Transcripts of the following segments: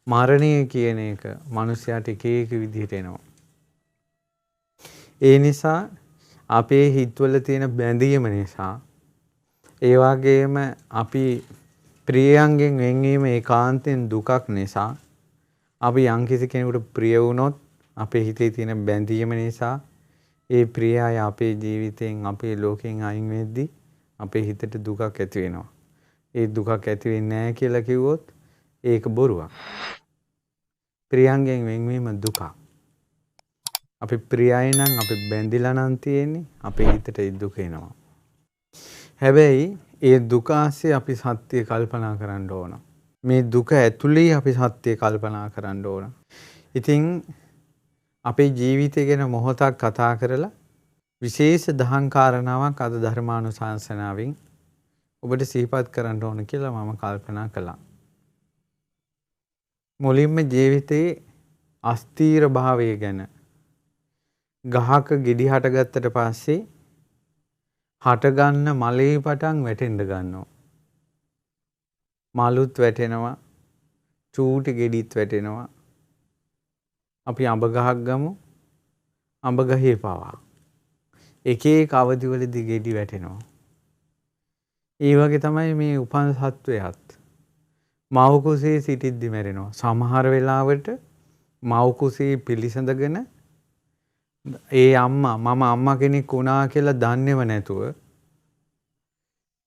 මරණය කියන එක මිනිස්යාට එක එක විදිහට එනවා. ඒ නිසා අපේ හිතවල තියෙන බැඳීම නිසා ඒ වගේම අපි ප්‍රියයන්ගෙන් වෙන්වීම ඒකාන්තයෙන් දුකක් නිසා අපි යම්කිසි කෙනෙකුට ප්‍රිය වුණොත් අපේ හිතේ තියෙන බැඳීම නිසා ඒ ප්‍රිය අය අපේ ජීවිතයෙන් අපේ ලෝකෙන් අයින් වෙද්දී අපේ හිතට දුකක් ඇති වෙනවා. ඒ දුකක් ඇති වෙන්නේ නැහැ කියලා කිව්වොත් ඒක බොරුවක්. ප්‍රියයන්ගෙන් වෙන්වීම දුකක්. අපි ප්‍රියයි නම් අපි බැඳිලා නම් තියෙන්නේ අපේ හිතට ඒ දුක එනවා. හැබැයි ඒ දුක ආස්සේ අපි සත්‍ය කල්පනා කරන්න ඕන. මේ දුක ඇතුලේ අපි සත්‍ය කල්පනා කරන්න ඕන. ඉතින් අපේ ජීවිතය ගැන මොහොතක් කතා කරලා විශේෂ දහම් කාරණාවක් අද ධර්මානුශාසනාවෙන් ඔබට සිහිපත් කරන්න ඕන කියලා මම කල්පනා කළා. මුලින්ම ජීවිතයේ අස්තීර භාවය ගැන ගහක ගෙඩි හටගත්තට පස්සේ හටගන්න මලේ පටන් වැටෙන්න ගන්නවා. මලුත් වැටෙනවා, චූටි ගෙඩිත් වැටෙනවා. අපි අඹ ගහක් ගමු. අඹ ගහේ පවා එක එක අවදිවලදී ගෙඩි වැටෙනවා. ඒ වගේ තමයි මේ උපන් සත්වයාත් මව් කුසේ සිටිද්දි මැරෙනවා. සමහර වෙලාවට මව් කුසේ පිළිසඳගෙන ඒ අම්මා මම අම්මා කෙනෙක් වුණා කියලා දන්නේව නැතුව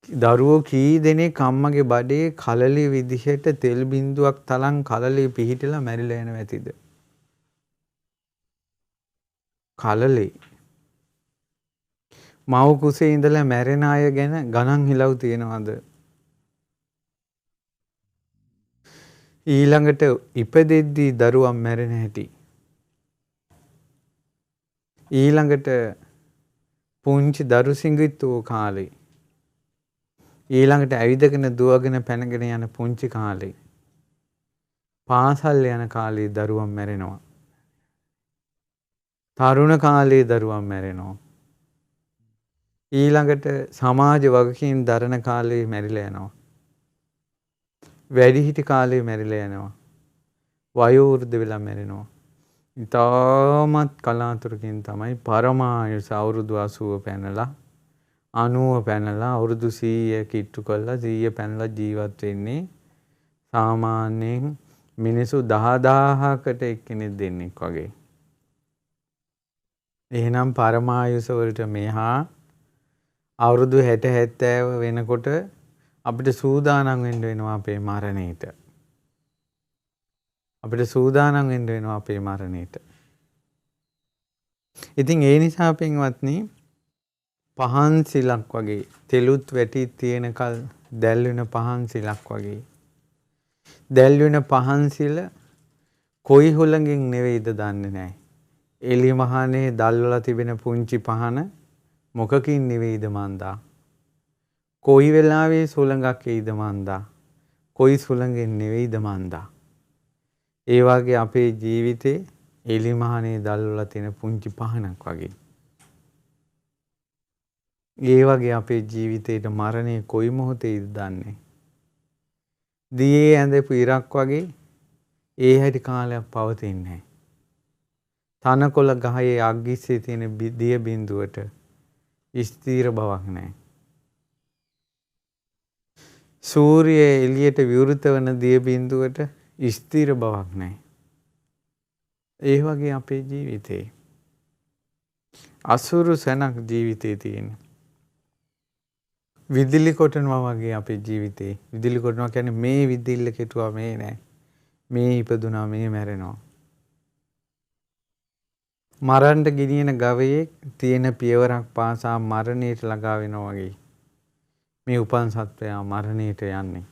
දරුවෝ කී දෙනෙක් අම්මගේ බඩේ කලලි විදිහට තෙල් බින්දුවක් තරම් කලලි පිහිටලා මැරිලා යනවා ඇතිද? කලලි මව් කුසේ ඉඳලා මැරෙන අය ගැන ගණන් හිලව් තියනවාද? ඊළඟට ඉපදෙද්දී දරුවන් මැරෙන හැටි. ඊළඟට පුංචි දරු සිඟිත්තු කාලේ. ඊළඟට ඇවිදගෙන දුවගෙන පැනගෙන යන පුංචි කාලේ. පාසල් යන කාලේ දරුවන් මැරෙනවා. තරුණ කාලේ දරුවන් මැරෙනවා. ඊළඟට සමාජ වගකීම් දරන කාලේ මැරිලා යනවා. වැඩිහිටි කාලේ මැරිලා යනවා. වයෝ වෘද්ධ වෙලා මැරෙනවා. ඉතාමත් කලාතුරකින් තමයි පරමායුෂ අවුරුදු 80 පැනලා 90 පැනලා අවුරුදු 100 කිට්ටු කරලා 100 පැනලා ජීවත් වෙන්නේ සාමාන්‍යයෙන් මිනිසු 10000කට එක්කෙනෙක් දෙන්නෙක් වගේ. එහෙනම් පරමායුෂ වලට මෙහා අවුරුදු 60 70 වෙනකොට අපිට සූදානම් වෙන්න වෙනවා අපේ මරණයට. අපිට සූදානම් වෙන්න වෙනවා අපේ මරණයට. ඉතින් ඒ නිසා පින්වත්නි පහන් සිලක් වගේ තෙලුත් වැටි තියෙනකල් දැල් වෙන පහන් සිලක් වගේ. දැල් වෙන පහන් සිල කොයි හුලඟින් නෙවෙයිද දන්නේ නැහැ. එළි මහනේ දැල්වලා තිබෙන පුංචි පහන මොකකින් නෙවෙයිද මන්දා. කොයි වෙලාවේ සුළඟක් එයිද මන්දා. කොයි සුළඟෙන් නෙවෙයිද මන්දා. ඒ වගේ අපේ ජීවිතේ එළි මහනේ දැල්වලා තියෙන පුංචි පහනක් වගේ. ඒ වගේ අපේ ජීවිතේට මරණය කොයි මොහොතේද දන්නේ. දියේ ඇඳපු ඉරක් වගේ ඒ හැටි කාලයක් පවතින්නේ නැහැ. තනකොළ ගහේ අග්ගිස්සේ තියෙන දිය බිඳුවට ස්ථීර බවක් නැහැ. සූර්යයේ එළියට විවෘත වන දිය බිඳුවට ස්ථීර බවක් නැහැ. ඒ වගේ අපේ ජීවිතේ අසුරු සැනක් ජීවිතේ තියෙන. විදුලි කොටනවා වගේ අපේ ජීවිතේ. විදුලි කොටනවා කියන්නේ මේ විදුල්ල කෙටුවා මේ නෑ. මේ ඉපදුනා මේ මැරෙනවා. මරන්න ගෙනියන ගවයේ තියෙන පියවරක් පාසා මරණයට ළඟා වෙනවා වගේ. මේ උපන් සත්වයා මරණයට යන්නේ.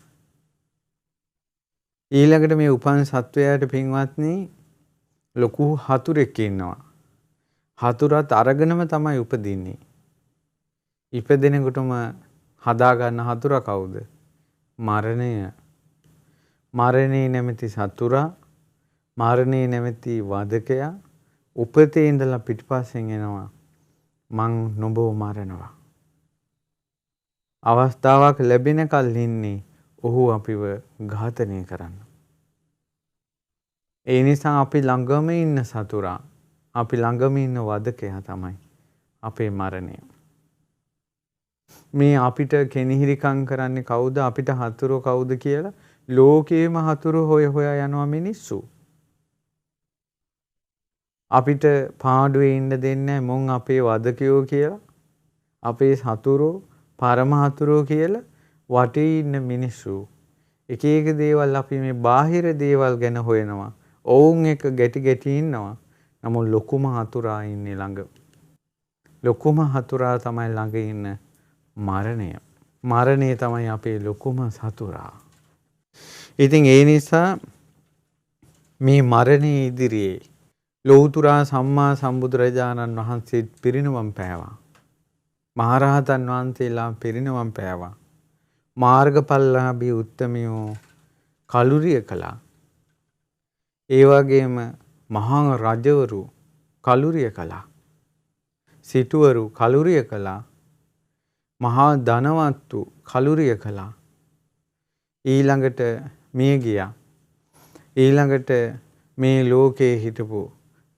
ඊළඟට මේ උපන් සත්වයාට පින්වත්නි ලොකු හතුරෙක් ඉන්නවා. හතුරත් අරගෙනම තමයි උපදින්නේ. ඉපදෙනකොටම හදාගන්න හතුරා කවුද? මරණය. මරණේ නැමැති සතුරා, මරණේ නැමැති වදකයා උපතේ ඉඳලා පිටිපස්සෙන් එනවා. මං නුඹව මරනවා. අවස්ථාවක් ලැබෙනකල් ඉන්නේ ඔහු අපිව ඝාතනය කරන්න. ඒ නිසා අපි ළඟම ඉන්න සතුරා, අපි ළඟම ඉන්න වදකයා තමයි අපේ මරණය. මේ අපිට කෙනිහිරිකම් කරන්නේ කවුද? අපිට හතුරු කවුද කියලා ලෝකේම හතුරු හොය හොයා යනවා මිනිස්සු. අපිට පාඩුවේ ඉන්න දෙන්නේ මොන් අපේ වදකයෝ කියලා, අපේ හතුරෝ පරම හතුරෝ කියලා වටේ ඉන්න මිනිස්සු. එක එක දේවල් අපි මේ බාහිර දේවල් ගැන හොයනවා. ඔවුන් එක ගැටි ගැටි ඉන්නවා. නමුත් ලොකුම හතුරා ඉන්නේ ළඟ. ලොකුම හතුරා තමයි ළඟ ඉන්න මරණය. මරණය තමයි අපේ ලොකුම සතුරා. ඉතින් ඒ නිසා මේ මරණය ඉදිරියේ ලෞතුරා සම්මා සම්බුදුරජාණන් වහන්සේ පිරිනිවන් පෑවා. මහරහතන් වහන්සේලා පිරිනිවන් පෑවා. මාර්ගඵලලාභී උත්තමයෝ කලුරිය කළා. ඒ වගේම මහා රජවරු කලුරිය කළා. සිටුවරු කලුරිය කළා. මහා ධනවත්තු කලුරිය කළා. ඊළඟට මිය ගියා. ඊළඟට මේ ලෝකේ හිටපු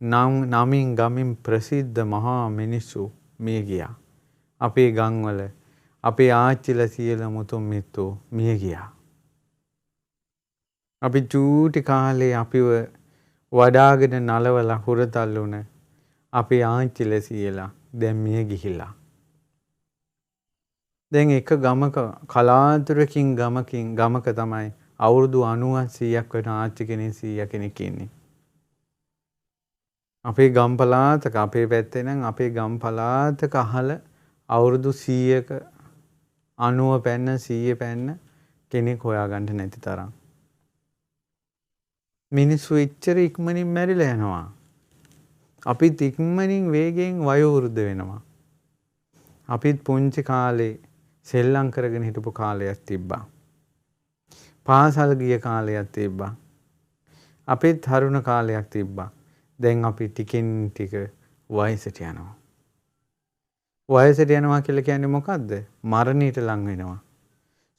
නමින් ගමින් ප්‍රසිද්ධ මහා මිනිස්සු මිය ගියා. අපේ ගම්වල අපේ ආච්චිලා සියලා මුතුන් මිත්තෝ මිය ගියා. අපි චූටි කාලේ අපිව වඩාගෙන නලවලා හුරතල් වුණ අපේ ආච්චිලා සියලා දැන් මිය ගිහිලා. දැන් එක ගමක කලාතුරකින් ගමක තමයි අවුරුදු 90 100ක් වෙන ආච්චි කෙනෙක් 100 කෙනෙක් ඉන්නේ. අපේ ගම් පළාතක අපේ පැත්තේ නම් අපේ ගම් පළාතක අහල අවුරුදු 100ක 90 පැන්න 100 පැන්න කෙනෙක් හොයාගන්න නැති තරම්. මිනිස්සු එච්චර ඉක්මනින් මැරිලා යනවා. අපිත් ඉක්මනින් වේගයෙන් වයෝ වෘද්ධ වෙනවා. අපිත් පුංචි කාලේ සෙල්ලම් කරගෙන හිටපු කාලයක් තිබ්බා. පාසල් ගිය කාලයක් තිබ්බා. අපිත් තරුණ කාලයක් තිබ්බා. දැන් අපි ටිකෙන් ටික වයසට යනවා. වයසට යනවා කියලා කියන්නේ මොකද්ද? මරණයට ලං වෙනවා.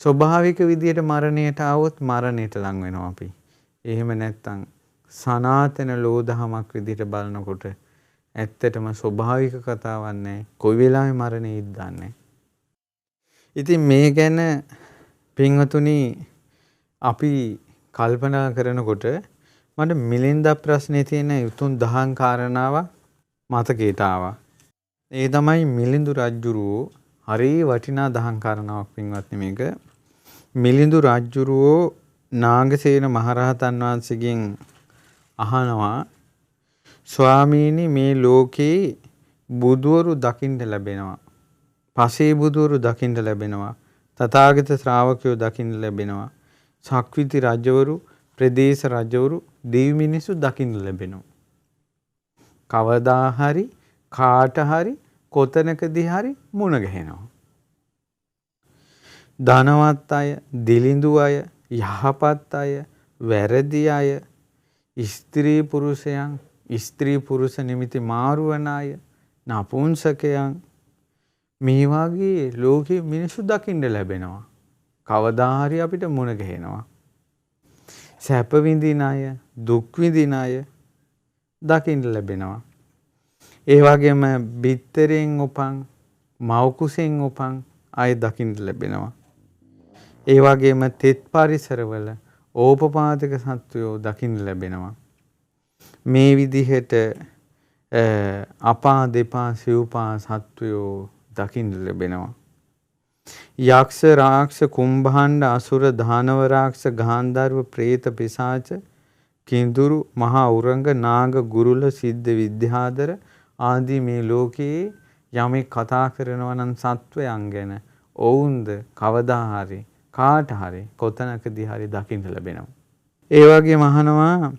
ස්වභාවික විදියට මරණයට આવොත් මරණයට ලං වෙනවා අපි. එහෙම නැත්නම් සනාතන ලෝදහමක් විදියට බලනකොට ඇත්තටම ස්වභාවික කතාවක් නැහැ. කොයි වෙලාවෙ මරණය ඉද්දන්නේ. ඉතින් මේ ගැන පින්වතුනි අපි කල්පනා කරනකොට මට මිලින්ද ප්‍රශ්නේ තියෙන උතුම් දහම් කාරණාවක් මතකයට ආවා. ඒ තමයි මිලිඳු රජුරෝ හරි වටිනා දහම් කාරණාවක් පින්වත්නි මේක. මිලිඳු රජුරෝ නාගසේන මහරහතන් වහන්සේගෙන් අහනවා ස්වාමීනි මේ ලෝකේ බුදවරු දකින්න ලැබෙනවා. පසේ බුදවරු දකින්න ලැබෙනවා. තථාගත ශ්‍රාවකයෝ දකින්න ලැබෙනවා. සක්විති රජවරු, ප්‍රදේශ රජවරු, දෙවි මිනිසු දකින්න ලැබෙනවා. කවදා හරි කාට හරි කොතනකදී හරි මුණ ගැහෙනවා. ධනවත් අය, දිලිඳු අය, යහපත් අය, වැරදි අය, ස්ත්‍රී පුරුෂයන්, ස්ත්‍රී පුරුෂ නිමිති මාරුවන අය, නපුංසකයන් මේ වගේ ලෝකේ මිනිස්සු දකින්න ලැබෙනවා. කවදා හරි අපිට මුණ ගැහෙනවා. සැප විඳින අය, දුක් විඳින අය දකින්න ලැබෙනවා. ඒ වගේම බිත්තරෙන් උපන්, මව් කුසෙන් උපන් අය දකින්න ලැබෙනවා. ඒ වගේම තෙත් පරිසරවල ඕපපාතික සත්වයෝ දකින්න ලැබෙනවා. මේ විදිහට අපා දෙපා සිව්පා සත්වයෝ දකින්න ලැබෙනවා. යක්ෂ රාක්ෂ කුම්භාණ්ඩ අසුර දානව රාක්ෂ ගාන්ධර්ව ප්‍රේත පිසාච කිඳුරු මහා උරංග නාග ගුරුල සිද්ධ විද්‍යාදර ආදී මේ ලෝකයේ යමෙක් කතා කරනවා නම් සත්වයන් ගැන ඔවුන්ද කවදා හරි කාට හරි කොතනකදී හරි දකින්න ලැබෙනවා. ඒ වගේම අහනවා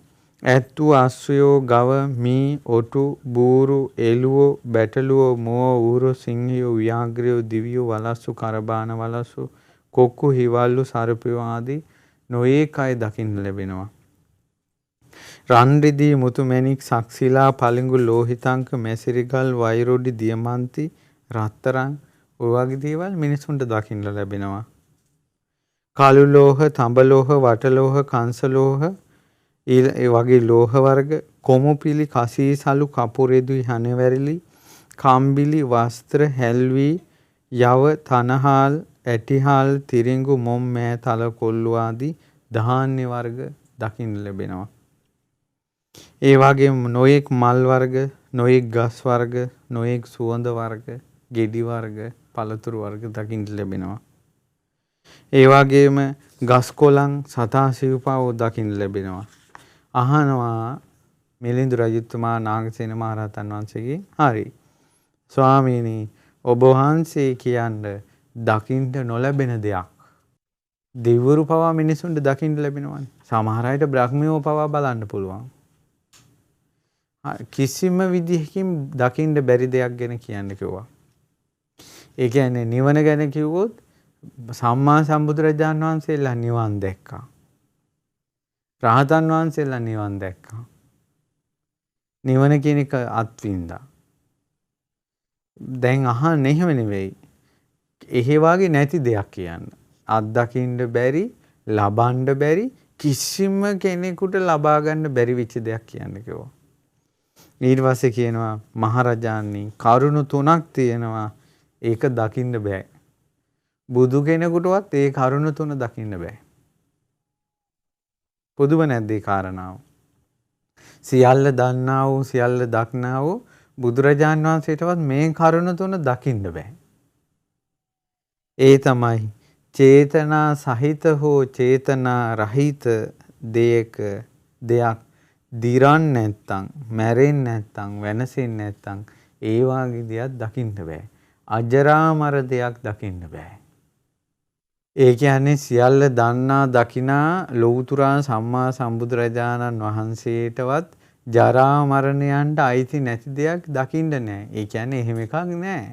ඇත්තු අස්සයෝ ගව මී ඔටු බූරු එළුවෝ බැටළුවෝ මෝ ඌරෝ සිංහයෝ ව්‍යාග්‍රයෝ දිවියෝ වලස්සු කරබාන වලස්සු කොක්කු හිවල්ලු සර්පයෝ ආදී නොඒක අය දකින්න ලැබෙනවා. රන් රිදී මුතු මැණික් සක්සිලා පලිඟු ලෝහිතංක මැසිරිගල් වෛරොඩි දියමන්ති රත්තරන් ඔය වගේ දේවල් මිනිසුන්ට දකින්න ලැබෙනවා. කළු ලෝහ, තඹ ලෝහ, වට ලෝහ, කංශ ලෝහ, ඒ වගේ ලෝහ වර්ග, කොමුපිලි, කසීසලු, කපුරෙදුයි, හනවැරලි, කම්බිලි, වස්ත්‍ර, හැල්වි, යව, තනහාල්, ඇටිහාල්, තිරිඟු, මොම්, මෑ, තල, කොල්ලු ආදී ධාන්‍ය වර්ග දකින්න ලැබෙනවා. ඒ වගේම නොයෙක් මල් වර්ග, නොයෙක් ගස් වර්ග, නොයෙක් සුවඳ වර්ග, ගෙඩි වර්ග, පළතුරු වර්ග දකින්න ලැබෙනවා. ඒ වගේම ගස් කොළන්, සතා සිව්පාව දකින්න ලැබෙනවා. අහනවා මිලිඳු රජතුමා නාගසේන මහරහතන් වහන්සේගෙන්, හරි ස්වාමීනි, ඔබ වහන්සේ කියන්නේ දකින්න නොලැබෙන දෙයක් දෙවිවරු පවා මිනිසුන්ට දකින්න ලැබෙනවානේ. සමහර අයට බ්‍රහ්මියෝ පවා බලන්න පුළුවන්. කිසිම විදිහකින් දකින්න බැරි දෙයක් ගැන කියන්න කිව්වා. ඒ කියන්නේ නිවන ගැන කිව්වොත් සම්මා සම්බුදුරජාණන් වහන්සේලා නිවන් දැක්කා. රහතන් වහන්සේලා නිවන් දැක්කා. නිවන කියන එක අත්විඳා. දැන් අහන්නේ එහෙම නෙවෙයි. එහෙ වාගේ නැති දෙයක් කියන්න. අත්දකින්න බැරි, ලබන්න බැරි, කිසිම කෙනෙකුට ලබා ගන්න බැරි වෙච්ච දෙයක් කියන්න කිව්වා. ඊට පස්සේ කියනවා මහරජාණනි, කරුණු තුනක් තියෙනවා. ඒක දකින්න බෑ. බුදු කෙනෙකුටවත් ඒ කරුණු තුන දකින්න බෑ. පොදුම නැද්ද ඒ කාරණාව? සියල්ල දන්නා වූ, සියල්ල දක්නා වූ බුදුරජාන් වහන්සේටවත් මේ කරුණු තුන දකින්න බෑ. ඒ තමයි චේතනා සහිත හෝ චේතනා රහිත දෙයක් දිරන් නැත්තම්, මැරෙන්නේ නැත්තම්, වෙනසෙන්නේ නැත්තම් ඒ වාගේ දෙයක් දකින්න බෑ. අජරාමර දෙයක් දකින්න බෑ. ඒ කියන්නේ සියල්ල දන්නා දකිනා ලෞතුරා සම්මා සම්බුදුරජාණන් වහන්සේටවත් ජරා මරණයන්ට අයිති නැති දෙයක් දකින්න නෑ. ඒ කියන්නේ එහෙම එකක් නෑ.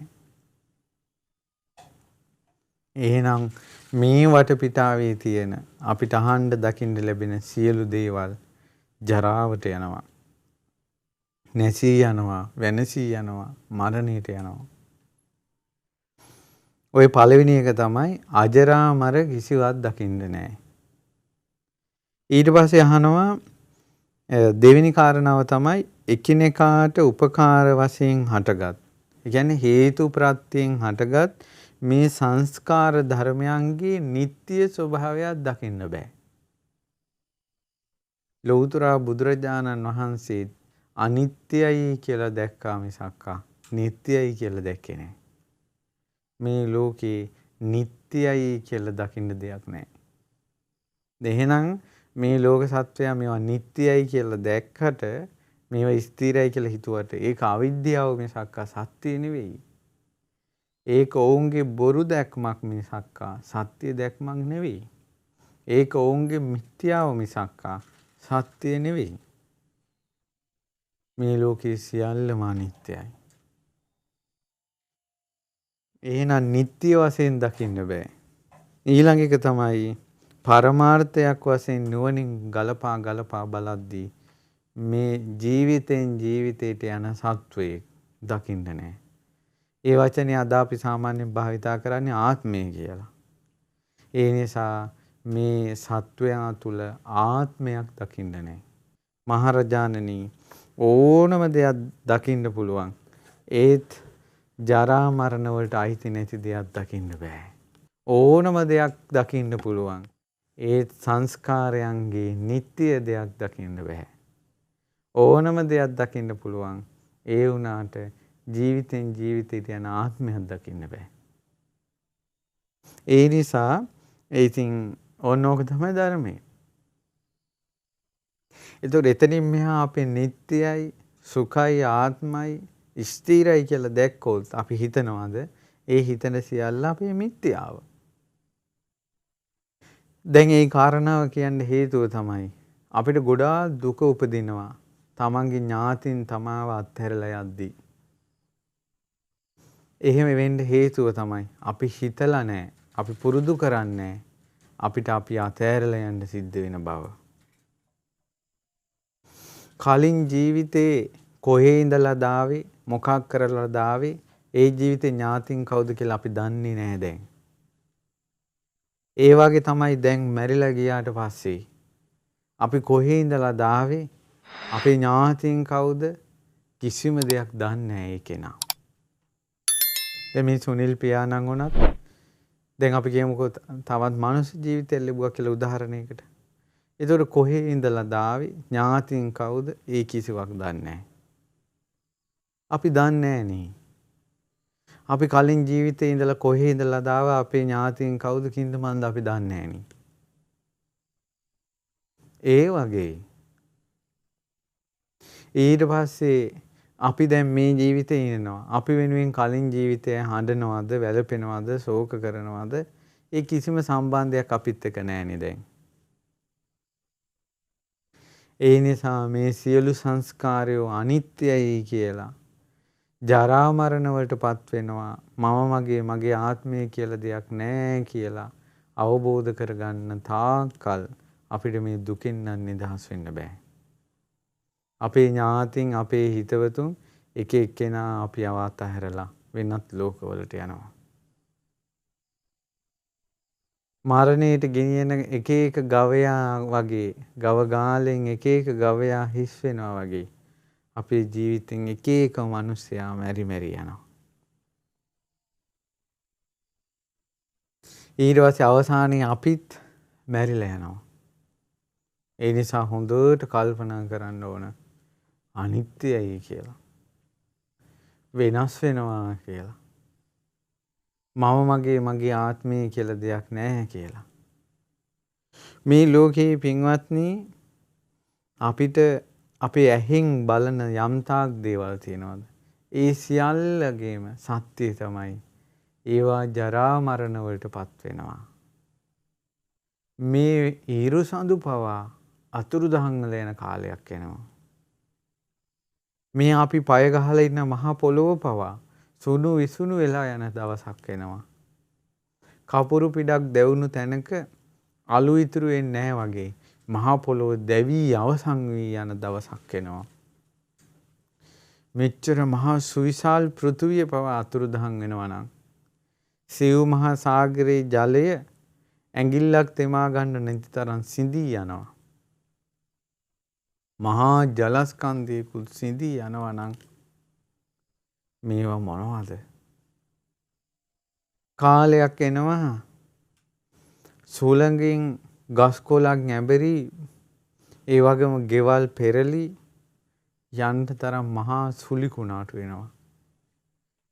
එහෙනම් මේ වටපිටාවේ තියෙන අපිට අහන්න දකින්න ලැබෙන සියලු දේවල් ජරාවට යනවා, නැසී යනවා, වෙනසී යනවා, මරණයට යනවා. ඔය පළවෙනි එක තමයි අජරාමර කිසිවක් දකින්න නෑ. ඊට පස්සේ අහනවා දෙවෙනි කාරණාව තමයි එකිනෙකාට උපකාර වශයෙන් හටගත්. ඒ කියන්නේ හේතු ප්‍රත්‍යයෙන් හටගත් මේ සංස්කාර ධර්මයන්ගේ නিত্য ස්වභාවයක් දකින්න බෑ. ලෞතර බුදුරජාණන් වහන්සේ අනිත්‍යයි කියලා දැක්කා මිසක් නිට්ටයයි කියලා දැක්කේ නෑ. මේ ලෝකේ නිට්ටයයි කියලා දකින්න දෙයක් නෑ. එහෙනම් මේ ලෝක සත්වයා මේවා නිට්ටයයි කියලා දැක්කට මේවා ස්ථිරයි කියලා හිතුවට ඒක අවිද්‍යාව මිසක් සත්‍ය නෙවෙයි. ඒක ඔවුන්ගේ බොරු දැක්මක් මිසක් සත්‍ය දැක්මක් නෙවෙයි. ඒක ඔවුන්ගේ මිත්‍යාව මිසක් සත්‍ය නෙවෙයි. මේ ලෝකේ සියල්ලම අනිත්‍යයි. එහෙනම් නිට්ටය වශයෙන් දකින්න බෑ. ඊළඟ එක තමයි පරමාර්ථයක් වශයෙන් නුවණින් ගලපා බලද්දී මේ ජීවිතෙන් ජීවිතයට යන සත්වයේ දකින්න නෑ. ඒ වචනේ අද අපි සාමාන්‍යයෙන් භාවිතා කරන්නේ ආත්මය කියලා. ඒ නිසා මේ සත්වයා තුල ආත්මයක් දකින්න නෑ. මහරජාණනි, ඕනම දෙයක් දකින්න පුළුවන්. ඒත් ජරා මරණ වලට අයිති නැති දෙයක් දකින්න බෑ. ඕනම දෙයක් දකින්න පුළුවන්. ඒත් සංස්කාරයන්ගේ නිට්ටය දෙයක් දකින්න බෑ. ඕනම දෙයක් දකින්න පුළුවන්. ඒ වුණාට ජීවිතෙන් ජීවිතයට යන ආත්මයක් දකින්න බෑ. ඒ නිසා ඉතින් ඕනෝක තමයි ධර්මය. ඒතකොට එතනින් මෙහා අපේ නිට්ටයයි, සුඛයි, ආත්මයි, ස්ථිරයි කියලා දැක්කොත් අපි හිතනවාද ඒ හිතන සියල්ල අපේ මිත්‍යාව. දැන් ඒ කාරණාව කියන්න හේතුව තමයි අපිට ගොඩාක් දුක උපදිනවා තමන්ගේ ඥාතින් තමාව අත්හැරලා යද්දී. එහෙම වෙන්න හේතුව තමයි අපි හිතලා නැහැ, අපි පුරුදු කරන්නේ අපිට අපි අත්හැරලා යන්න සිද්ධ වෙන බව. කලින් ජීවිතේ කොහේ ඉඳලා දාවේ, මොකක් කරලා දාවේ, ඒ ජීවිතේ ඥාතින් කවුද කියලා අපි දන්නේ නැහැ දැන්. ඒ වගේ තමයි දැන් මැරිලා ගියාට පස්සේ අපි කොහේ ඉඳලා දාවේ? අපේ ඥාතීන් කවුද? කිසිම දෙයක් දන්නේ නැහැ ඒ කෙනා. දැන් මේ සුනිල් පියාණන් උනත් දැන් අපි කියමුකෝ තවත් මනුස්ස ජීවිතයක් ලැබුවා කියලා උදාහරණයකට. ඒතකොට කොහේ ඉඳලා දාවේ? ඥාතීන් කවුද? ඒ කිසිවක් දන්නේ නැහැ. අපි දන්නේ නැහැ. අපි කලින් ජීවිතේ ඉඳලා කොහේ ඉඳලා දාවා අපේ ඥාතීන් කවුද කින්ද මන්ද අපි දන්නේ නැහැ. ඒ වගේ ඊට පස්සේ අපි දැන් මේ ජීවිතේ ඉන්නවා. අපි වෙනුවෙන් කලින් ජීවිතේ හඬනවද, වැළපෙනවද, ශෝක කරනවද? ඒ කිසිම සම්බන්ධයක් අපිත් එක්ක නැහැනේ දැන්. ඒ නිසා මේ සියලු සංස්කාරය අනිත්‍යයි කියලා ජරා මරණ වලටපත් වෙනවා. මගේ ආත්මය කියලා දෙයක් නැහැ කියලා අවබෝධ කරගන්න තාක්කල් අපිට මේ දුකින් නම් නිදහස් වෙන්න බෑ. අපේ ඥාතින් අපේ හිතවතුන් එක එක්කෙනා අපි අතහැරලා වෙනත් ලෝකවලට යනවා. මරණයට ගෙනියන එක එක ගවයා වගේ ගව ගාලෙන් එක එක ගවයා හිස් වෙනවා වගේ අපේ ජීවිතෙන් එක එක මිනිස්සයා මැරි යනවා. ඊට පස්සේ අවසානයේ අපිත් මැරිලා යනවා. ඒ නිසා හොඳට කල්පනා කරන්න ඕන අනිත්‍යයි කියලා. වෙනස් වෙනවා කියලා. මගේ ආත්මය කියලා දෙයක් නැහැ කියලා. මේ ලෝකේ පින්වත්නි අපිට අපේ ඇහෙන් බලන යම්තාක් දේවල් තියෙනවද? ඒ සියල්ලගේම සත්‍යය තමයි ඒවා ජරා මරණ වලටපත් වෙනවා. මේ ඊරු සඳු පවා අතුරුදහන් වල යන කාලයක් එනවා. මේ අපි පය ගහලා ඉන්න මහා පොළොව පවා සුණු විසුණු වෙලා යන දවසක් එනවා. කපුරු පිටක් දැවුණු තැනක අලු ඉතුරු වෙන්නේ නැහැ වගේ මහා පොළොව දැවි අවසන් වී යන දවසක් එනවා. මෙච්චර මහා සුවිශාල පෘථුවිය පවා අතුරුදහන් වෙනවා නම් සිව් මහා සාගරයේ ජලය ඇඟිල්ලක් තෙමා ගන්න නැති තරම් සිඳී යනවා. මහා ජලස්කන්ධයකුත් සිඳී යනවා නම් මේවා මොනවද? කාලයක් එනවා සූලංගෙන් ගස් කොළක් නැබරි ඒ වගේම ගෙවල් පෙරලි යන්න තරම් මහා සුලි කුණාටු වෙනවා.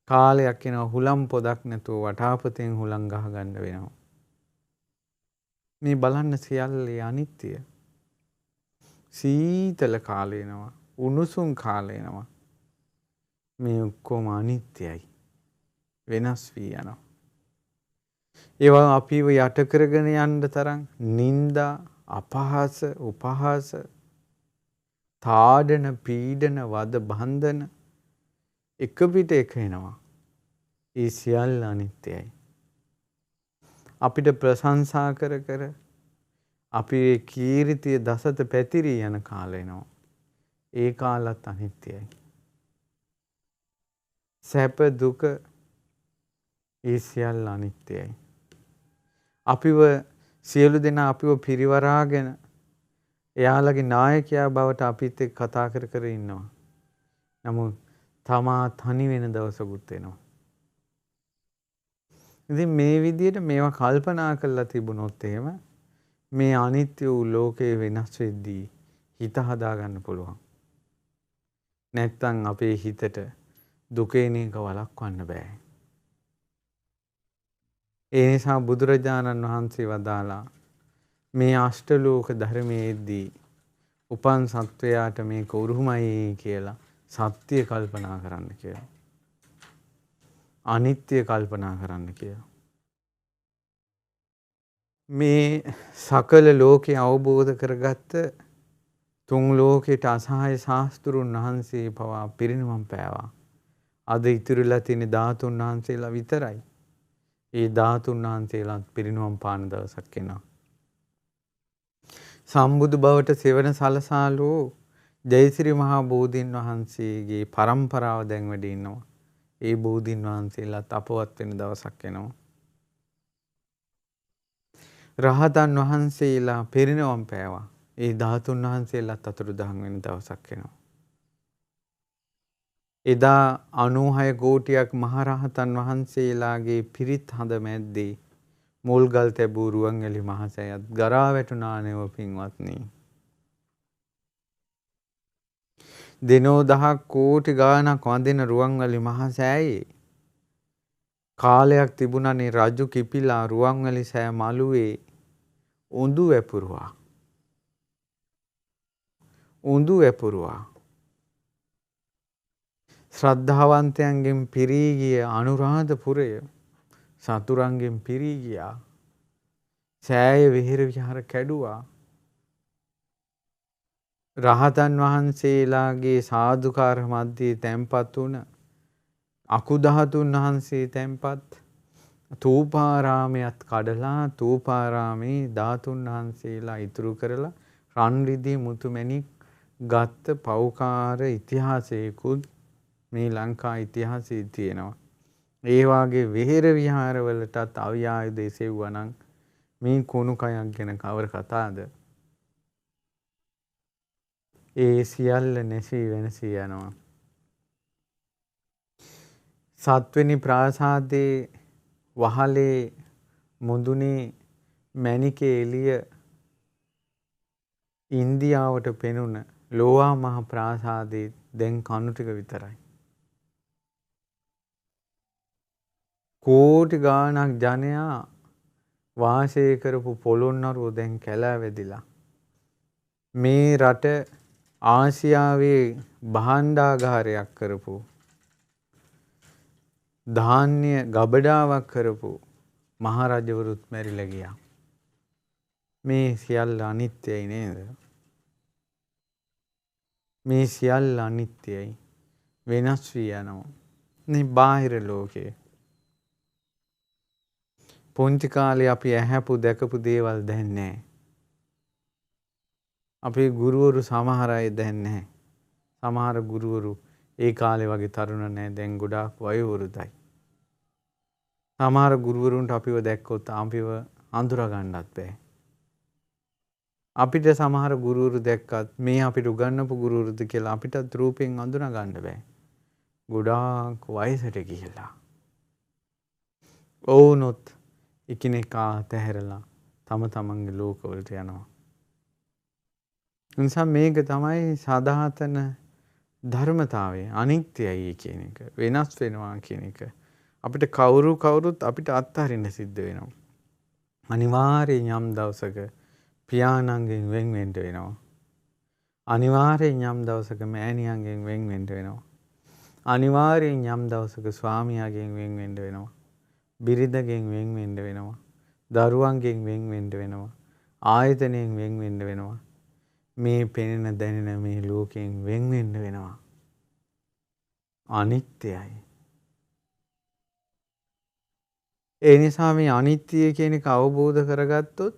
කාලයක් එනවා හුලම් පොදක් නැතුව වටාපතෙන් හුලං ගහ ගන්න වෙනවා. මේ බලන්න සියල්ලේ අනිත්‍ය. සීතල කාලේ එනවා, උණුසුම් කාලේ එනවා. මේ ඔක්කොම අනිත්‍යයි. වෙනස් වී යනවා. ඒවා අපිව යට කරගෙන යන්න තරම් නිന്ദා, අපහාස, උපහාස, තාඩන, පීඩන, වද බන්ධන එක පිට එක එනවා. ඒ සියල්ල අනිත්‍යයි. අපිට ප්‍රශංසා කර කර අපේ කීර්තිය දසත පැතිරී යන කාල එනවා. ඒ කාලත් අනිත්‍යයි. සැප දුක ඒ සියල්ල අනිත්‍යයි. අපිව සියලු දෙනා අපිව පිරිවරාගෙන එයාලගේ නායකයා බවට අපිත් එක්ක කතා කර කර ඉන්නවා. නමුත් තමා තනි වෙන දවසකුත් එනවා. ඉතින් මේ විදිහට මේවා කල්පනා කරලා තිබුණොත් එහෙම මේ අනිත්‍ය වූ ලෝකේ වෙනස් වෙද්දී හිත හදා ගන්න පුළුවන්. නැත්තම් අපේ හිතට දුකේන එක වළක්වන්න බෑ. ඒ නිසා බුදුරජාණන් වහන්සේ වදාලා මේ අෂ්ටලෝක ධර්මයේදී උපන් සත්වයාට මේක උරුමයි කියලා සත්‍ය කල්පනා කරන්න කියලා. අනිත්‍ය කල්පනා කරන්න කියලා. මේ සකල ලෝකේ අවබෝධ කරගත්ත තුන් ලෝකයට අසහාය ශාස්ත්‍රුන් වහන්සේ පවා පිරිනිවන් පෑවා. අද ඉතුරුලා තියෙන ධාතුන් වහන්සේලා විතරයි. ඒ ධාතුන් වහන්සේලාත් පිරිනිවන් පාන දවසක් එනවා. සම්බුදු බවට සෙවන සලසාලෝ ජයසිරි මහා බෝධීන් වහන්සේගේ පරම්පරාව දැන් වැඩි ඉන්නවා. ඒ බෝධීන් වහන්සේලාත් අපවත් වෙන දවසක් එනවා. රහතන් වහන්සේලා පිරිනිවන් පෑවා. ඒ ධාතුන් වහන්සේලාත් අතුරුදහන් වෙන දවසක් එනවා. එදා 96 කෝටියක් මහරහතන් වහන්සේලාගේ පිරිත් හඳ මැද්දේ මුල්ගල් තැබූ රුවන්වැලි මහසෑයත් ගරා වැටුණා නෙව පින්වත්නි. දිනෝ 10 කෝටි ගාණක් වඳින රුවන්වැලි මහසෑයේ කාලයක් තිබුණනේ රජු කිපිලා රුවන්වැලි සෑ මළුවේ උඳු වැපුරුවා. උඳු වැපුරුවා. ශ්‍රද්ධාවන්තයන්ගෙන් පිරී ගිය අනුරාධපුරය සතුරන්ගෙන් පිරී ගියා. සෑය විහෙර විහාර කැඩුවා. රහතන් වහන්සේලාගේ සාදුකාර මැද්දේ තැන්පත් වුණ අකුධාතුන් වහන්සේ තැන්පත් තූපාරාමයක් කඩලා තූපාරාමේ ධාතුන් වහන්සේලා ඉතුරු කරලා රන් රිදී මුතුමැණික් ගත්ත පෞකාර ඉතිහාසයකුත් මේ ලංකා ඉතිහාසයේ තියෙනවා. ඒ වාගේ විහෙර විහාරවලටත් අව්‍යායුධ එසෙව්වා නම් මේ කුණු කයක් ගැන කවර කතාවද? ඒ සියල්ල නැසී වෙනසී යනවා. සත්වෙනි ප්‍රාසාදයේ වහලේ මුදුනේ මැණිකේ එළිය ඉන්දියාවට පෙනුන ලෝවා මහ ප්‍රාසාදයේ දැන් කණු ටික විතරයි. කෝටි ගාණක් ජනයා වාසය කරපු පොළොන්නරුව දැන් කැලෑ වැදිලා. මේ රට ආසියාවේ භාණ්ඩාගාරයක් කරපු ධාන්‍ය ගබඩාවක් කරපු මහරජවරුත් මැරිලා ගියා. මේ සියල්ල අනිත්‍යයි නේද? මේ සියල්ල අනිත්‍යයි. වෙනස් වී යනවා. මේ බාහිර ලෝකේ. පොන්ති කාලේ අපි ඇහැපු දැකපු දේවල් දැන් නැහැ. අපේ ගුරුවරු සමහර අය දැන් නැහැ. සමහර ගුරුවරු ඒ කාලේ වගේ තරුණ නැහැ. දැන් ගොඩාක් වයෝවෘද්ධයි. සමහර ගුරුවරුන්ට අපිව දැක්කොත් අපිව අඳුර ගන්නත් බෑ. අපිට සමහර ගුරුවරු දැක්කත් මේ අපිට උගන්වපු ගුරුවරුද කියලා අපිටත් රූපෙන් අඳුර ගන්න බෑ. ගොඩාක් වයසට ගිහිලා. ඔවුනොත් එකිනෙකා අතහැරලා තම තමන්ගේ ලෝකවලට යනවා. නිසා මේක තමයි සදාතන ධර්මතාවය. අනිත්‍යයි කියන එක, වෙනස් වෙනවා කියන එක අපිට කවුරුත් අපිට අත්හරින්න සිද්ධ වෙනවා. අනිවාර්යෙන් යම් දවසක පියාණන්ගෙන් වෙන් වෙන්න වෙනවා. අනිවාර්යෙන් යම් දවසක මෑණියන්ගෙන් වෙන් වෙන්න වෙනවා. අනිවාර්යෙන් යම් දවසක ස්වාමියාගෙන් වෙන් වෙන්න වෙනවා. බිරිඳගෙන් වෙන් වෙන්න වෙනවා. දරුවන්ගෙන් වෙන් වෙන්න වෙනවා. ආයතනයෙන් වෙන් වෙන්න වෙනවා. මේ පෙනෙන දැනෙන මේ ලෝකයෙන් වෙන් වෙන්න වෙනවා. අනිත්‍යයි. ඒ නිසා මේ අනිත්‍ය කියන එක අවබෝධ කරගත්තොත්,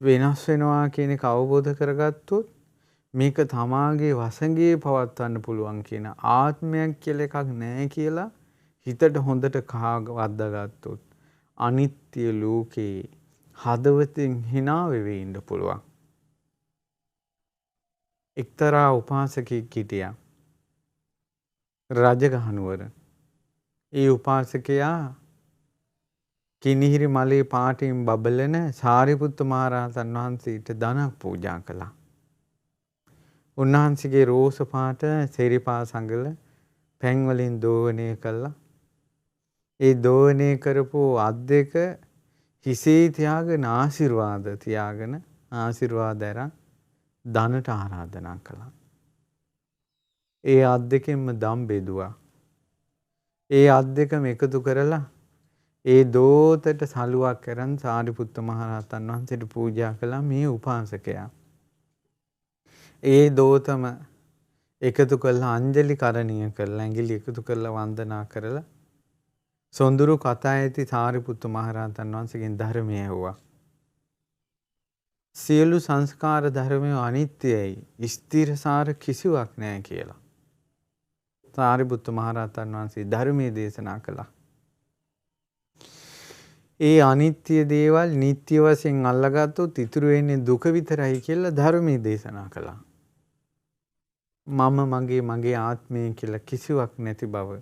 වෙනස් වෙනවා කියන එක අවබෝධ කරගත්තොත්, මේක තමාගේ වසඟේ පවත්වන්න පුළුවන් කියන ආත්මයක් කියලා එකක් නැහැ කියලා හිතට හොඳට වද්දාගත්තොත් අනිත්‍ය ලෝකේ හදවතින් hina වෙවි ඉන්න පුළුවන්. එක්තරා උපාසකෙක් හිටියා රජගහනුවර. ඒ උපාසකයා කිනිහිරි මලේ පාටින් බබලන සාරිපුත්ත මහරහතන් වහන්සේට ධනක් පූජා කළා. උන්වහන්සේගේ රෝස පාට සිරිපා සංගල පැන් වලින් දෝවණය කළා. ඒ දෝවණය කරපු අත් දෙක හිසේ තියාගෙන ආශිර්වාද අරන් ධනට ආරාධනා කළා. ඒ අත් දෙකෙන්ම දම් බෙදුවා. ඒ අත් දෙකම එකතු කරලා ඒ දෝතට සලුවක් කරන් සාරිපුත්ත මහරහතන් වහන්සේට පූජා කළා මේ උපාසකයා. ඒ දෝතම එකතු කරලා අංජලි කරණීය කරලා ඇඟිලි එකතු කරලා වන්දනා කරලා සොඳුරු කතා ඇති සාරිපුත්ත මහරහතන් වහන්සේගෙන් ධර්මය ඇහුවා. සියලු සංස්කාර ධර්මය අනිත්‍යයි, ස්ථිරසාර කිසිවක් නැහැ කියලා. සාරිපුත්ත මහරහතන් වහන්සේ ධර්මයේ දේශනා කළා. ඒ අනිත්‍ය දේවල් නිට්ටය වශයෙන් අල්ලගත්තොත් ඉතුරු වෙන්නේ දුක විතරයි කියලා ධර්මයේ දේශනා කළා. මම මගේ ආත්මය කියලා කිසිවක් නැති බව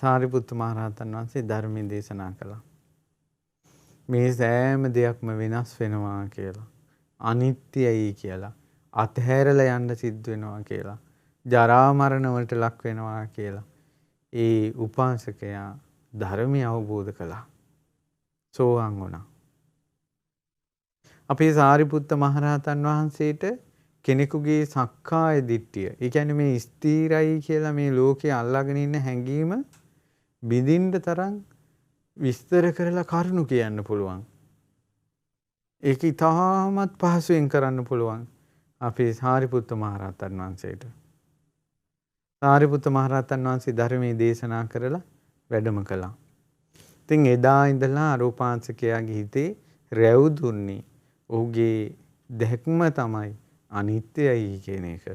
සාරිපුත්ත මහ රහතන් වහන්සේ ධර්මයේ දේශනා කළා. මේ සෑම දෙයක්ම වෙනස් වෙනවා කියලා, අනිත්‍යයි කියලා, අතහැරලා යන්න සිද්ධ වෙනවා කියලා, ජරා මරණ වලට ලක් වෙනවා කියලා ඒ උපාසකයා ධර්මය අවබෝධ කළා. සෝවාන් වුණා. අපේ සාරිපුත්ත මහරහතන් වහන්සේට කෙනෙකුගේ සක්කාය දිට්ඨිය, ඒ කියන්නේ මේ ස්ථිරයි කියලා මේ ලෝකේ අල්ලාගෙන ඉන්න හැඟීම බිඳින්න තරම් විස්තර කරලා කරුණු කියන්න පුළුවන්. ඒක ඉතාමත් පහසුවෙන් කරන්න පුළුවන් අපේ සාරිපුත්ත මහරහතන් වහන්සේට. සාරිපුත්ත මහරහතන් වහන්සේ ධර්මයේ දේශනා කරලා වැඩම කළා. ඉතින් එදා ඉඳලා අරෝපාංශකයාගේ හිතේ රැව් දුන්නේ ඔහුගේ දැක්ම තමයි අනිත්‍යයි කියන එක.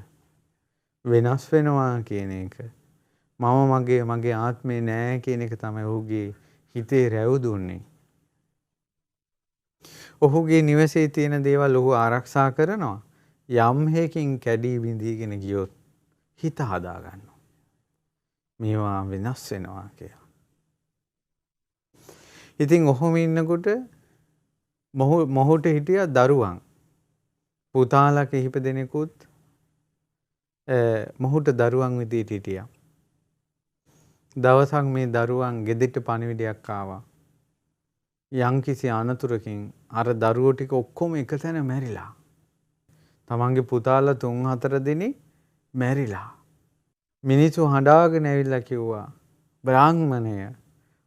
වෙනස් වෙනවා කියන එක. මගේ ආත්මේ නෑ කියන එක තමයි ඔහුගේ හිතේ රැව් දුන්නේ. ඔහුගේ නිවසේ තියෙන දේවල් ඔහු ආරක්ෂා කරනවා. යම් හේකින් කැඩී බිඳීගෙන ගියොත් හිත හදා ගන්නවා. මේවා වෙනස් වෙනවා කියලා. ඉතින් ඔහොම ඉන්නකොට මොහුට හිටියා දරුවන්. පුතාලා කිහිප දෙනෙකුත් මොහුට දරුවන් විදිහට හිටියා. දවසක් මේ දරුවන් ගෙදරට පණිවිඩයක් ආවා. යම්කිසි අනතුරකින් අර දරුවෝ ටික ඔක්කොම එකතැන මැරිලා. තමන්ගේ පුතාලා 3-4 දෙනෙක් මැරිලා. මිනිස්සු හඬාගෙන ඇවිල්ලා කිව්වා, බ්‍රාහ්මණය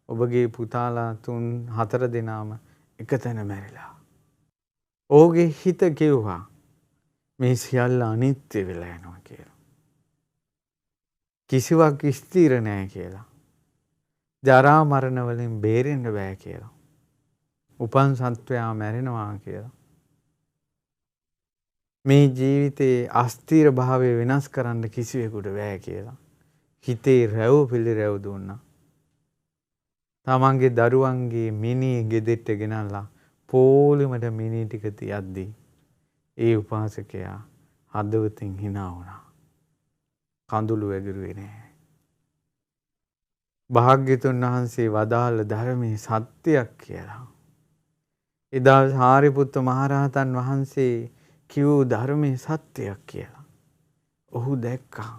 ඔබගේ පුතාලා 3-4 දෙනාම එකතැන මැරිලා. ඔහුගේ හිත කිව්වා මේ සියල්ල අනිත්‍ය වෙලා යනවා කියලා. කිසිවක් ස්ථිර නැහැ කියලා. ජරා මරණ වලින් බේරෙන්න බෑ කියලා. උපන් සත්වයා මැරෙනවා කියලා. මේ ජීවිතයේ අස්ථිර භාවය වෙනස් කරන්න කිසිවෙකුට බෑ කියලා. හිතේ රැව් පිළිරැව් දුන්නා. තමන්ගේ දරුවන්ගේ මිනී ගෙදෙට්ට ගෙනල්ලා පොලිමට මිනී ටික තියද්දී ඒ උපාසකයා හදවතින් hina වුණා. කඳුළු වැගිරුවේ නැහැ. භාග්‍යතුන් වහන්සේ වදාළ ධර්මයේ සත්‍යයක් කියලා. එදා සාරිපුත්ත මහරහතන් වහන්සේ කිව්ව ධර්මයේ සත්‍යයක් කියලා. ඔහු දැක්කා.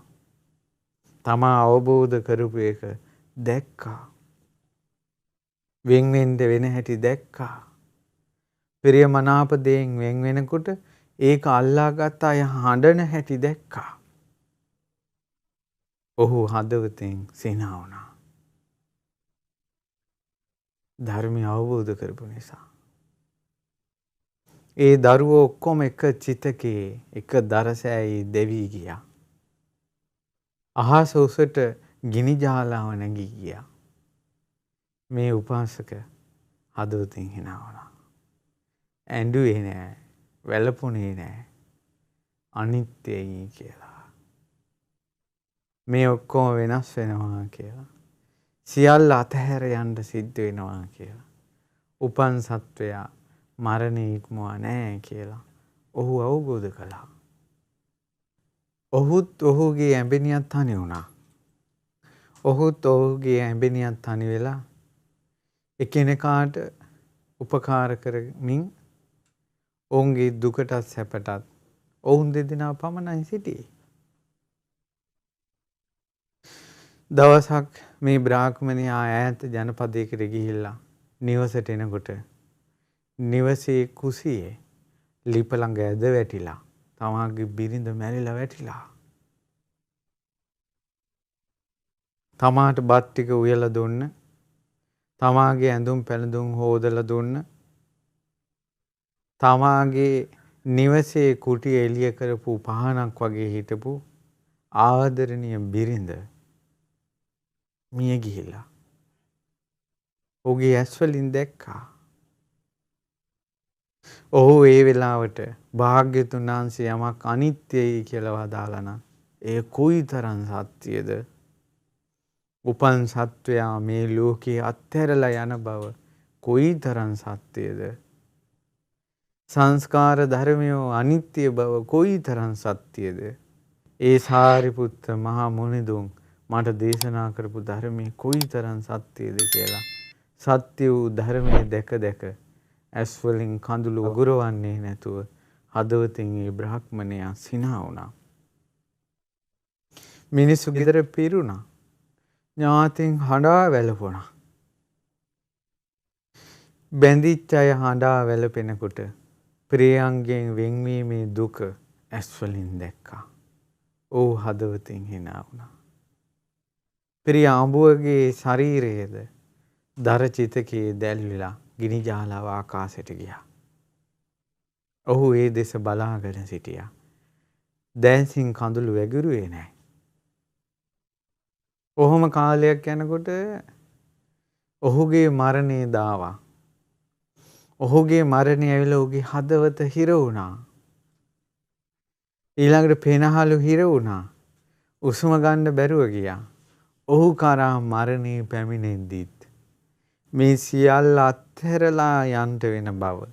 තමා අවබෝධ කරපු එක දැක්කා. වෙන් වෙන හැටි දැක්කා. ප්‍රියමනාප දෙයෙන් වෙන් වෙනකොට ඒක අල්ලාගත් අය හඬන හැටි දැක්කා. ඔහු හදවතින් සිනා වුණා. ධර්මය අවබෝධ කරපු නිසා. ඒ දරුවෝ ඔක්කොම එක චිතකේ එක දරසෑයි දෙවි ගියා. අහස උසට ගිනි ජාලාව නැගී ගියා. මේ උපාසක හදවතින් hina වුණා. ඇඬුවේ නෑ, වැළපුණේ නෑ. අනිත්‍යයි කියලා. මේ ඔක්කොම වෙනස් වෙනවා කියලා. සියල්ල අතහැර යන්න සිද්ධ වෙනවා කියලා. උපන් සත්වයා මරණය ඉක්මවා නෑ කියලා ඔහු අවබෝධ කළා. ඔහුත් ඔහුගේ ඇඹෙනියත් තනි වුණා. ඔහුත් ඔහුගේ ඇඹෙනියත් තනි වෙලා එකිනෙකාට උපකාර කරමින් ඔවුන්ගේ දුකටත් සැපටත් ඔවුන් දෙදෙනා පමණයි සිටියේ. දවසක් මේ බ්‍රාහ්මණයා ඈත ජනපදයකට ගිහිල්ලා නිවසට එනකොට නිවසේ කුසියේ ලිප ළඟ ඇද වැටිලා තමාගේ බිරිඳ මැරිලා වැටිලා. තමාට බත් ටික උයලා දුන්න, තමාගේ ඇඳුම් පැළඳුම් හොදලා දුන්න, තමාගේ නිවසේ කුටි එළිය කරපු පහනක් වගේ හිටපු ආදරණීය බිරිඳ මිය ගිහිලා. ඔහුගේ ඇස් වලින් දැක්කා. ඔහු ඒ වෙලාවට භාග්‍යතුන් වහන්සේ යමක් අනිත්‍යයි කියලා වදාලා නම් ඒ කොයිතරම් සත්‍යද? උපන් සත්වයා මේ ලෝකේ අත්හැරලා යන බව කොයිතරම් සත්‍යද? සංස්කාර ධර්මයෝ අනිත්‍ය බව කොයිතරම් සත්‍යද? ඒ සාරිපුත්ත මහා මුනිදුන් මට දේශනා කරපු ධර්මයේ කොයිතරම් සත්‍යද කියලා සත්‍ය වූ ධර්මයේ දැක දැක ඇස් වලින් කඳුළු වගුරවන්නේ නැතුව හදවතින් ඒ බ්‍රාහ්මණයා සිනා වුණා. මිනිස්සු ගෙදර පිරුණා. ඥාතීන් හඬා වැළපුණා. බැඳිච්ච අය හඬා වැළපෙනකොට ප්‍රියයන්ගෙන් වෙන්වීමේ දුක ඇස් වලින් දැක්කා. ඕ හදවතින් hina වුණා. ප්‍රිය අඹුවගේ ශරීරයේද දර චිතකේ දැල්විලා ගිනි ජාලාව ආකාශයට ගියා. ඔහු ඒ දෙස බලාගෙන සිටියා. දැන්සින් කඳුළු වැගිරුවේ නැහැ. ඔහොම කාලයක් යනකොට ඔහුගේ මරණේ දාවා. ඔහුගේ මරණය ඇවිල්ලා ඔහුගේ හදවත හිර වුණා. ඊළඟට පෙනහළු හිර වුණා. උසුම ගන්න බැරුව ගියා. ඔහු කරා මරණේ පැමිණෙද්දිත් මේ සියල්ල අත්හැරලා යන්ට වෙන බව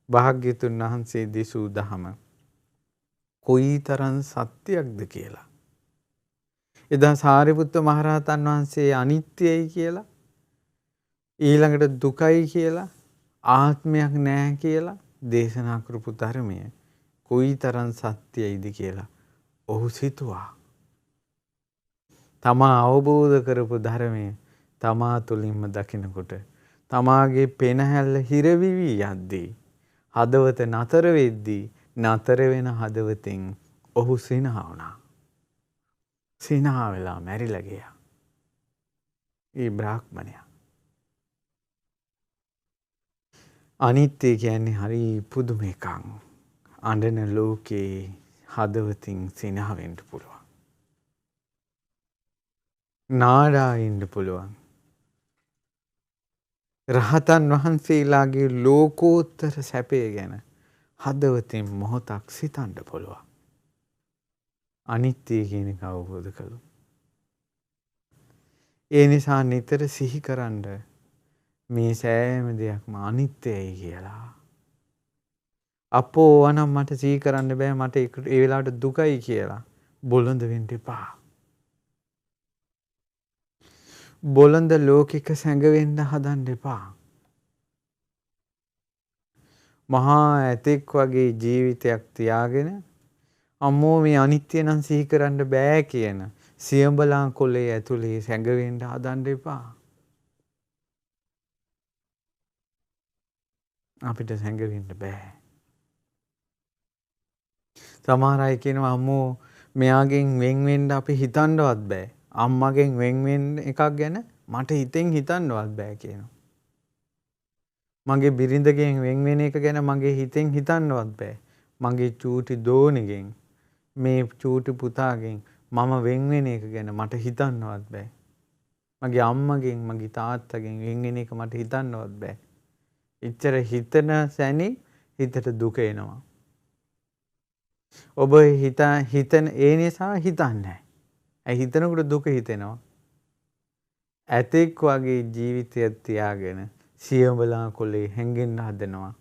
භාග්‍යතුන් වහන්සේ දෙසූ දහම කොයිතරම් සත්‍යයක්ද කියලා. එදා සාරිපුත්ත මහරහතන් වහන්සේ අනිත්‍යයි කියලා, ඊළඟට දුකයි කියලා, ආත්මයක් නැහැ කියලා දේශනා කරපු ධර්මය කොයිතරම් සත්‍යයිද කියලා ඔහු සිතුවා. තමා අවබෝධ කරපු ධර්මය තමා තුළින්ම දකිනකොට තමාගේ පෙනහැල්ල හිරවිවි යද්දී හදවත නතර වෙද්දී නතර වෙන හදවතින් ඔහු සිනහ වුණා. සිනහ වෙලා මැරිලා ගියා. ඒ බ්‍රාහ්මණයා. අනිත්‍ය කියන්නේ හරි පුදුම එකක්. අඬන ලෝකේ හදවතින් සිනහ වෙන්න පුළුවන්. නාඩා ඉන්න පුළුවන්. රහතන් වහන්සේලාගේ ලෝකෝත්තර සැපය ගැන හදවතින් මොහොතක් සිතන්න පුළුවන්. අනිත්‍ය කියන එක අවබෝධ කළොත්. ඒ නිසා නිතර සිහි කරන්න මේ සෑම දෙයක්ම අනිත්‍යයි කියලා. අපෝ වනම් මට සිහි කරන්න බෑ, මට ඒ වෙලාවට දුකයි කියලා බොළඳ වෙන්න එපා. බොළඳ ලෝකික සැඟවෙන්න හදන්න එපා. මහා ඇතෙක් වගේ ජීවිතයක් තියාගෙන අම්මෝ මේ අනිත්‍ය නම් සිහි කරන්න බෑ කියන සියඹලා කොලේ ඇතුලේ සැඟවෙන්න හදන්න එපා. අපිට සැඟවෙන්න බෑ. සමහර අය කියනවා අම්මෝ මෙයාගෙන් වෙන් වෙන්න අපි හිතන්නවත් බෑ. අම්මගෙන් වෙන් වෙන්න එකක් ගැන මට හිතෙන් හිතන්නවත් බෑ කියනවා. මගේ බිරිඳගෙන් වෙන් වෙන එක ගැන මගේ හිතෙන් හිතන්නවත් බෑ. මගේ චූටි දෝනිගෙන් මේ චූටි පුතාගෙන් මම වෙන් වෙන එක ගැන මට හිතන්නවත් බෑ. මගේ අම්මගෙන් මගේ තාත්තගෙන් වෙන් වෙන එක මට හිතන්නවත් බෑ. එච්චර හිතන සැනි හිතට දුක එනවා. ඔබ හිතන ඒ නිසා හිතන්නේ. ඇයි හිතනකොට දුක හිතෙනවා. ඇතෙක් වගේ ජීවිතයක් තියාගෙන සියඹලා කොලේ හැංගෙන්න හදනවා.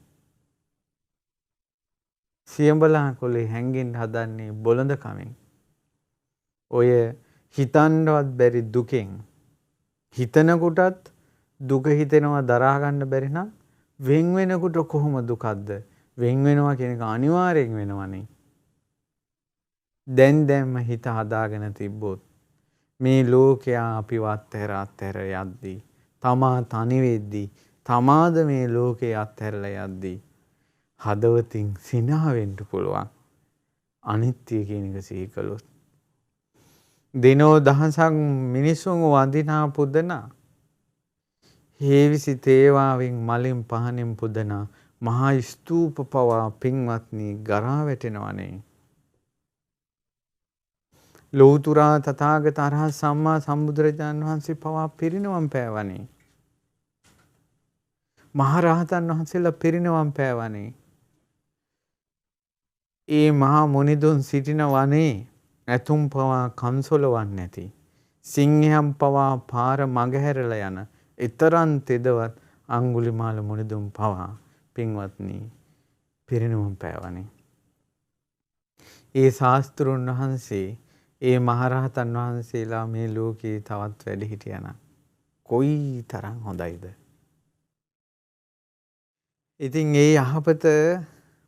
සියඹලා කොලේ හැංගෙන්න හදන්නේ බොළඳ කමෙන්. ඔය හිතන්නවත් බැරි දුකෙන් හිතනකොටත් දුක හිතෙනවා දරා ගන්න බැරි නම් වෙන් වෙනකොට කොහොම දුකක්ද? වෙන් වෙනවා කියන එක අනිවාර්යෙන් වෙනවනේ. දැන්ම හිත හදාගෙන තිබ්බොත් මේ ලෝකයා අපිව අත්හැර යද්දී තමා තනි වෙද්දී තමාද මේ ලෝකේ අත්හැරලා යද්දී හදවතින් සිනහ වෙන්න පුළුවන්. අනිත්‍ය කියන එක සිහි කළොත් දිනෝ දහසක් මිනිසුන් වඳිනා පුදනා හේවිසි තේවාවෙන් මලින් පහනින් පුදනා මහා ස්තූප පවා පින්වත්නි ගරා වැටෙනවනේ. ලෝතුරා තථාගත අරහත් සම්මා සම්බුදුරජාණන් වහන්සේ පවා පිරිනවම් පෑවනේ. මහරහතන් වහන්සේලා පිරිනවම් පෑවනේ. ඒ මහා මුනිදුන් සිටින වනේ ඇතුම් පවා කම්සොලවන්නේ නැති, සිංහයන් පවා පාර මගහැරලා යන ඊතරම් තෙදවත් අඟුලිමාල මුනිදුම් පවා පින්වත්නි පිරිනුවම් පෑවනේ. ඒ ශාස්ත්‍රුන් වහන්සේ ඒ මහරහතන් වහන්සේලා මේ ලෝකේ තවත් වැඩ හිටියනම් කොයි තරම් හොඳයිද. ඉතින් ඒ යහපත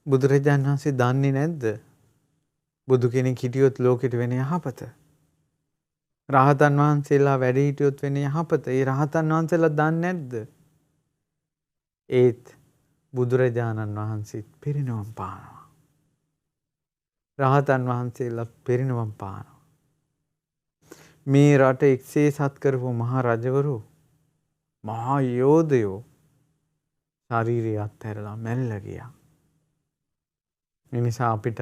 බුදුරජාණන් වහන්සේ දන්නේ නැද්ද? බුදු කෙනෙක් හිටියොත් ලෝකෙට වෙන යහපත. රහතන් වහන්සේලා වැඩ හිටියොත් වෙන යහපත. ඒ රහතන් වහන්සේලා දන්නේ නැද්ද? ඒත් බුදුරජාණන් වහන්සේත් පිරිනවම් පානවා. රහතන් වහන්සේලා පිරිනවම් පානවා. මේ රට එක්සේසත් කරපු මහා රජවරු මහා යෝධයෝ ශරීරය අත්හැරලා මැරිලා ගියා. ඒ නිසා අපිට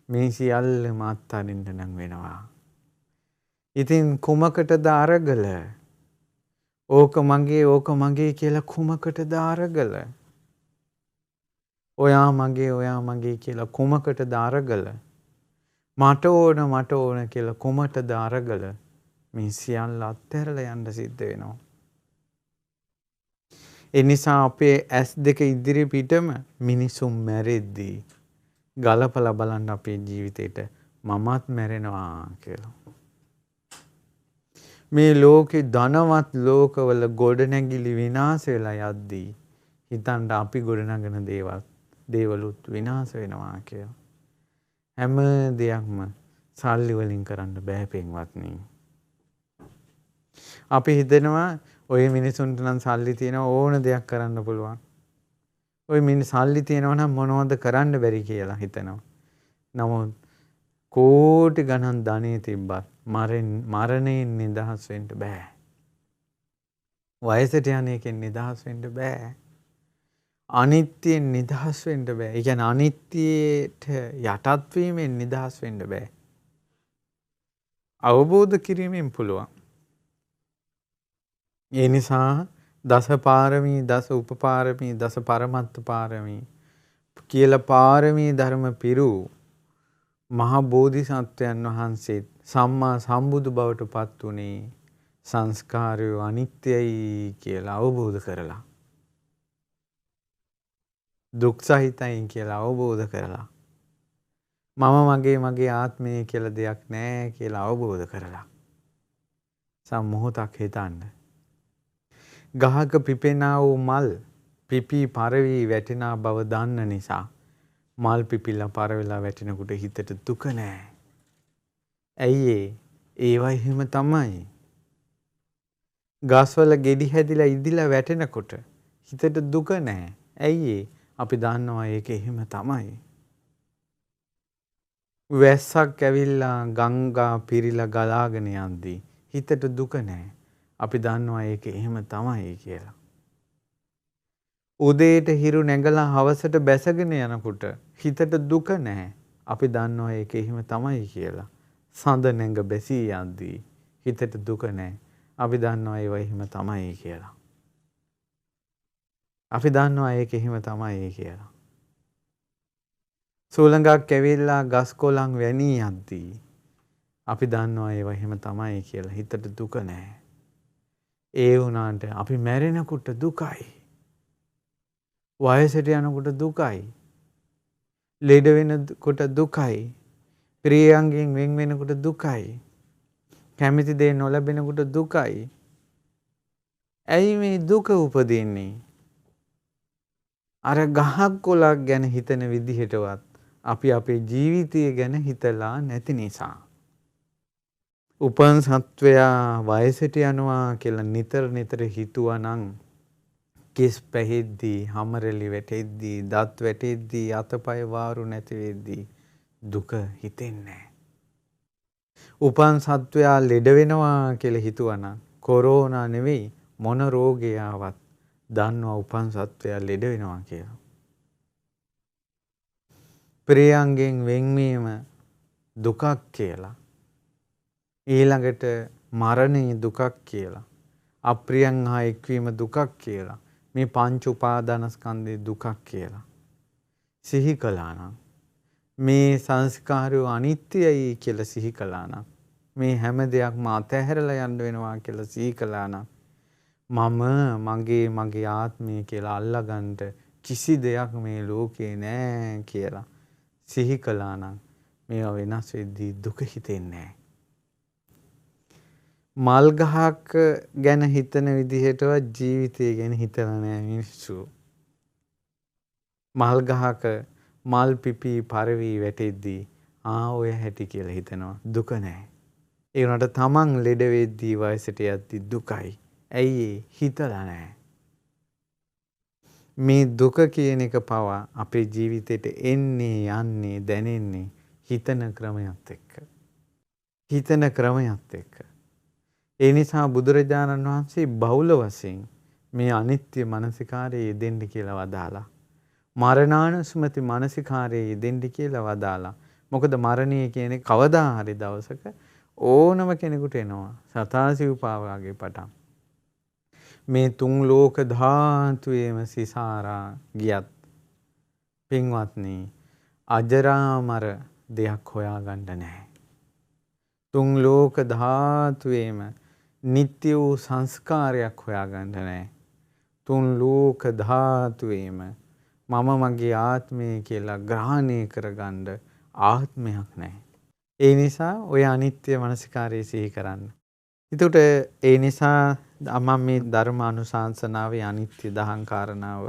මේ සියල්ලම අත්හරින්න නම් වෙනවා. ඉතින් කුමකටද අරගල? ඕක මගේ කියලා කුමකටද අරගල? ඔයා මගේ කියලා කුමකටද අරගල? මට ඕන කියලා කුමටද අරගල? මේ සියල්ල අත්හැරලා යන්න සිද්ධ වෙනවා. ඒ නිසා අපේ S2 ඉදිරි පිටම මිනිසුන් මැරෙද්දී ගලපලා බලන්න අපේ ජීවිතේට මමත් මැරෙනවා කියලා. මේ ලෝකේ ධනවත් ලෝකවල ගොඩනැගිලි විනාශ වෙලා යද්දී හිතන්න අපි ගොඩනගන දේවලුත් විනාශ වෙනවා කියලා. හැම දෙයක්ම සල්ලි වලින් කරන්න බෑ පින්වත්නි. අපි හිතනවා ඔය මිනිසුන්ට නම් සල්ලි තියෙන ඕන දෙයක් කරන්න පුළුවන්. ඔය සල්ලි තියෙනවා නම් මොනවද කරන්න බැරි කියලා හිතනවා. නමුත් කෝටි ගණන් ධනෙ තිබ්බත් මරණයෙන් නිදහස් වෙන්න බෑ. වයසට යන එකෙන් නිදහස් වෙන්න බෑ. අනිත්‍යයෙන් නිදහස් වෙන්න බෑ. ඒ කියන්නේ අනිත්‍යයට යටත් වීමෙන් නිදහස් වෙන්න බෑ. අවබෝධ කිරීමෙන් පුළුවන්. ඒ නිසා දස පාරමී, දස උපපාරමී, දස පරමත්ත පාරමී කියලා පාරමී ධර්ම පිරු මහා බෝධිසත්වයන් වහන්සේ සම්මා සම්බුදු බවට පත් උනේ සංස්කාරය අනිත්‍යයි කියලා අවබෝධ කරලා. දුක් සහිතයි කියලා අවබෝධ කරලා. මගේ ආත්මය කියලා දෙයක් නැහැ කියලා අවබෝධ කරලා. සම්මෝහතක් හිතන්න. ගහක පිපෙනා වූ මල් පිපී පරවි වැටෙනා බව දන්න නිසා මල් පිපිලා පරවිලා වැටෙනකොට හිතට දුක නැහැ. ඇයි ඒවා එහෙම තමයි. ගස්වල ගෙඩි හැදිලා ඉදිලා වැටෙනකොට හිතට දුක නැහැ. ඇයි අපි දන්නවා ඒක එහෙම තමයි. වැස්සක් ඇවිල්ලා ගංගා පිරීලා ගලාගෙන යද්දී හිතට දුක නැහැ. අපි දන්නවා ඒක එහෙම තමයි කියලා. උදේට හිරු නැගලා හවසට බැසගෙන යනකොට හිතට දුක නැහැ. අපි දන්නවා ඒක එහෙම තමයි කියලා. සඳ නැඟ බැසී යද්දී හිතට දුක නැහැ. අපි දන්නවා ඒව එහෙම තමයි කියලා. අපි දන්නවා ඒක එහෙම තමයි කියලා. සූලංගක් ඇවිල්ලා ගස් කොළන් වැනී යද්දී අපි දන්නවා ඒව එහෙම තමයි කියලා. හිතට දුක නැහැ. ඒ වුණාට අපි මැරෙනකොට දුකයි. වයසට යනකොට දුකයි. ලෙඩ වෙනකොට දුකයි. ප්‍රියයන්ගෙන් වෙන් වෙනකොට දුකයි. කැමති දේ නොලැබෙනකොට දුකයි. ඇයි මේ දුක උපදින්නේ? අර ගහක් කොළක් ගැන හිතන විදිහටවත් අපි අපේ ජීවිතය ගැන හිතලා නැති නිසා. උපන් සත්වයා වයසට යනවා කියලා නිතර හිතුවා නම් කිස් පැහෙද්දී, හමරලි වැටෙද්දී, දත් වැටෙද්දී, අතපය වාරු නැති වෙද්දී දුක හිතෙන්නේ නැහැ. උපන් සත්වයා ලෙඩ වෙනවා කියලා හිතුවා නම් කොරෝනා නෙවෙයි මොන රෝගය ආවත් දන්නවා උපන් සත්වයා ලෙඩ වෙනවා කියලා. ප්‍රියයන්ගෙන් වෙන්වීම දුකක් කියලා. ඊළඟට මරණය දුකක් කියලා. අප්‍රියයන් හා එක්වීම දුකක් කියලා. මේ පංච උපාදානස්කන්ධේ දුකක් කියලා. සිහි කළා නම් මේ සංස්කාරය අනිත්‍යයි කියලා සිහි කළා නම් මේ හැම දෙයක්ම අතහැරලා යන්න වෙනවා කියලා සිහි කළා නම් මගේ ආත්මය කියලා අල්ලගන්න කිසි දෙයක් මේ ලෝකේ නෑ කියලා සිහි කළා නම් මේවා වෙනස් වෙද්දී දුක හිතෙන්නේ නෑ. මල් ගහක් ගැන හිතන විදිහටවත් ජීවිතය ගැන හිතලා නෑ මිනිස්සු. මල් ගහක මල් පිපී පරවි වැටෙද්දී ඔය හැටි කියලා හිතනවා. දුක නෑ. ඒ වුණාට තමන් ලෙඩ වෙද්දී වයසට යද්දී දුකයි. ඇයි හිතලා නෑ. මේ දුක කියන එක පවා අපේ ජීවිතේට එන්නේ යන්නේ දැනෙන්නේ හිතන ක්‍රමයක් එක්ක. හිතන ක්‍රමයක් එක්ක. ඒ නිසා බුදුරජාණන් වහන්සේ බහුල වශයෙන් මේ අනිත්‍ය මනසිකාරයේ යෙදෙන්න කියලා වදාලා. මරණානුස්මති මනසිකාරයේ යෙදෙන්න කියලා වදාලා. මොකද මරණය කියන්නේ කවදා හරි දවසක ඕනම කෙනෙකුට එනවා. සතාසිව්පාවගේ පටන්. මේ තුන් ලෝක ධාතුවේම සිසාරා ගියත් පින්වත්නි අජරාමර දෙයක් හොයාගන්න නැහැ. තුන් ලෝක ධාතුවේම නිත්‍ය වූ සංස්කාරයක් හොයාගන්න නැහැ. තුන් ලෝක ධාතුවේම මම මගේ ආත්මය කියලා ග්‍රහණය කරගන්න ආත්මයක් නැහැ. ඒ නිසා ඔය අනිත්‍ය මනසිකාරය සිහි කරන්න. එතකොට ඒ නිසා මම මේ ධර්ම අනුශාසනාවේ අනිත්‍ය දහං කාරණාව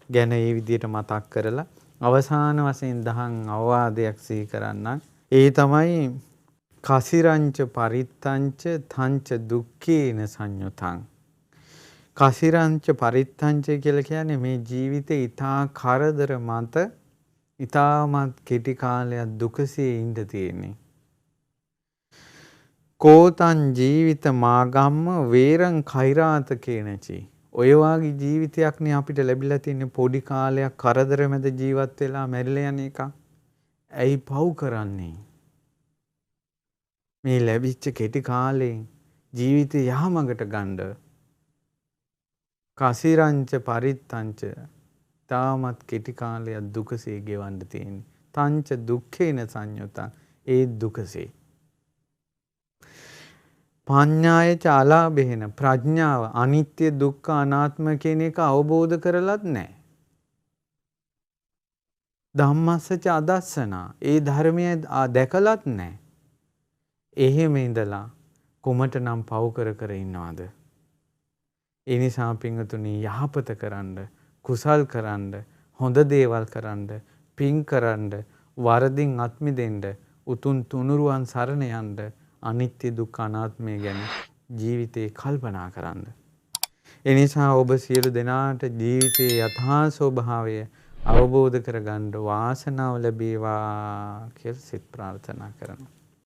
ගැන මේ විදිහට මතක් කරලා අවසාන වශයෙන් දහං අවවාදයක් සිහි කරන්න. ඒ තමයි කසිරංච පරිත්තංච තංච දුක්ඛේන සංයුතං. කසිරංච පරිත්තංච කියලා කියන්නේ මේ ජීවිතේ ඊටා කරදර මත ඊටමත් කෙටි කාලයක් දුකසේ ඉඳ තියෙන්නේ. කෝතං ජීවිත මාගම්ම වේරං කෛරාත කේනචි. ඔය වාගේ ජීවිතයක්නේ අපිට ලැබිලා තියෙන්නේ පොඩි කාලයක් කරදර මැද ජීවත් වෙලා මැරිලා යන එක. ඇයි පව් කරන්නේ? මේ ලැබිච්ච කෙටි කාලේ ජීවිතය යහමඟට ගන්න කසිරංච පරිත්තංච තාමත් කෙටි කාලයක් දුකසේ ගෙවන්න තියෙන්නේ. තංච දුක්ඛේන සංයුතං ඒ දුකසේ. පඤ්ඤාය චාලාභේන ප්‍රඥාව අනිත්‍ය දුක්ඛ අනාත්ම කියන එක අවබෝධ කරලත් නැහැ. ධම්මස්සච අදස්සනා ඒ ධර්මය දැකලත් නැහැ. එහෙම ඉඳලා කුමටනම් පව් කර කර ඉන්නවද? ඒ නිසා පින්වතුනි යහපත කරන්න, කුසල් කරන්න, හොඳ දේවල් කරන්න, පින් කරන්න, වරදින් අත් මිදෙන්න, උතුම් තුනුරුවන් සරණ යන්න, අනිත්‍ය දුක්ඛ අනාත්මය ගැන ජීවිතේ කල්පනා කරන්න. ඒ නිසා ඔබ සියලු දෙනාට ජීවිතයේ යථා ස්වභාවය අවබෝධ කරගන්න වාසනාව ලැබේවා කියලා සිත ප්‍රාර්ථනා කරනවා.